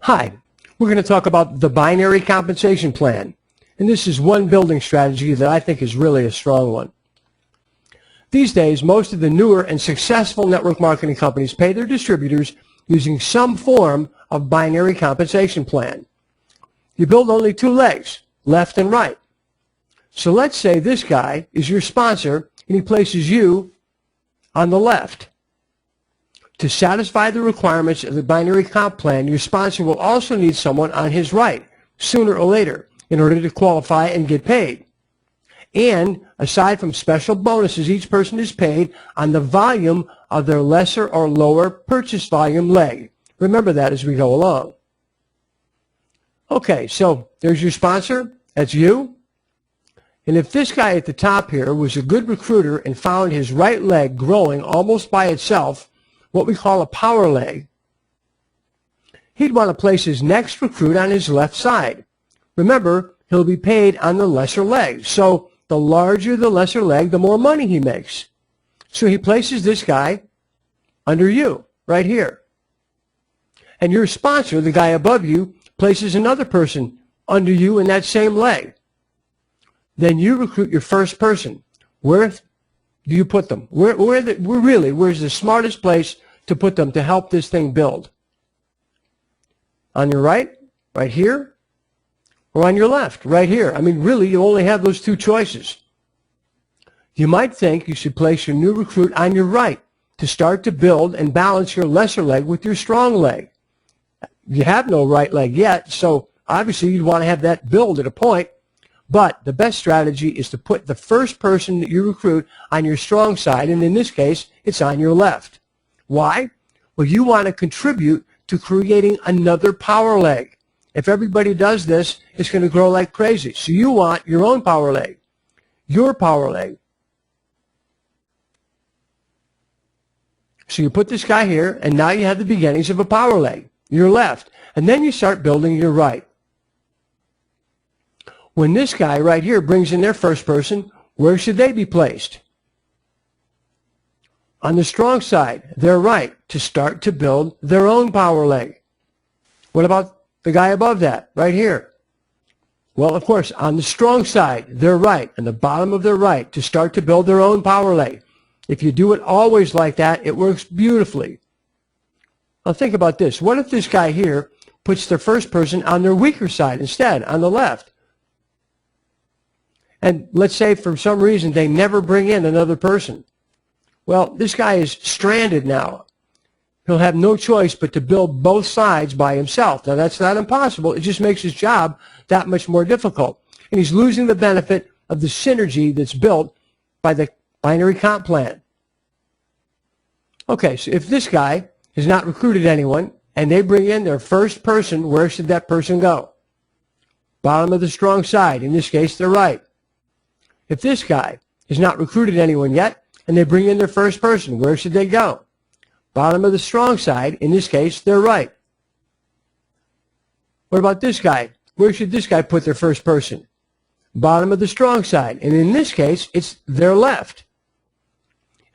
Hi, we're going to talk about the binary compensation plan. And this is one building strategy that I think is really a strong one. These days, most of the newer and successful network marketing companies pay their distributors using some form of binary compensation plan. You build only two legs, left and right. So let's say this guy is your sponsor and he places you on the left. To satisfy the requirements of the binary comp plan, your sponsor will also need someone on his right, sooner or later, in order to qualify and get paid. And aside from special bonuses, each person is paid on the volume of their lesser or lower purchase volume leg. Remember that as we go along. Okay, so there's your sponsor. That's you. And if this guy at the top here was a good recruiter and found his right leg growing almost by itself, what we call a power leg, he'd want to place his next recruit on his left side. Remember, he'll be paid on the lesser leg. So the larger the lesser leg, the more money he makes. So he places this guy under you, right here. And your sponsor, the guy above you, places another person under you in that same leg. Then you recruit your first person. Where do you put them? Where's the smartest place to put them to help this thing build? On your right, right here, or on your left, right here? I mean, really, you only have those two choices. You might think you should place your new recruit on your right to start to build and balance your lesser leg with your strong leg. You have no right leg yet, so obviously you'd want to have that build at a point. But the best strategy is to put the first person that you recruit on your strong side, and in this case, it's on your left. Why? Well, you want to contribute to creating another power leg. If everybody does this, it's going to grow like crazy. So you want your own power leg, your power leg. So you put this guy here, and now you have the beginnings of a power leg, your left. And then you start building your right. When this guy right here brings in their first person, where should they be placed? On the strong side, their right, to start to build their own power leg. What about the guy above that, right here? Well, of course, on the strong side, their right, and the bottom of their right, to start to build their own power leg. If you do it always like that, it works beautifully. Now think about this. What if this guy here puts their first person on their weaker side instead, on the left? And let's say for some reason they never bring in another person. Well, this guy is stranded now. He'll have no choice but to build both sides by himself. Now, that's not impossible. It just makes his job that much more difficult. And he's losing the benefit of the synergy that's built by the binary comp plan. Okay, so if this guy has not recruited anyone and they bring in their first person, where should that person go? Bottom of the strong side, in this case, their right. If this guy has not recruited anyone yet and they bring in their first person, where should they go? Bottom of the strong side, in this case, their right. What about this guy? Where should this guy put their first person? Bottom of the strong side, and in this case, it's their left.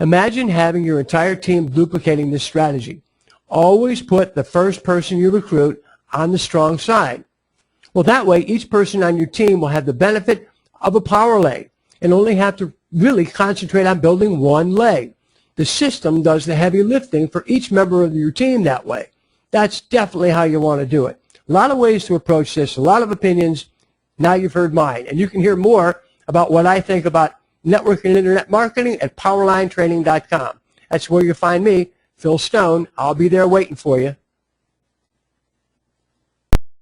Imagine having your entire team duplicating this strategy. Always put the first person you recruit on the strong side. Well, that way, each person on your team will have the benefit of a power leg and only have to really concentrate on building one leg. The system does the heavy lifting for each member of your team that way. That's definitely how you want to do it. A lot of ways to approach this, a lot of opinions. Now you've heard mine. And you can hear more about what I think about network and internet marketing at powerlinetraining.com. That's where you find me, Phil Stone. I'll be there waiting for you.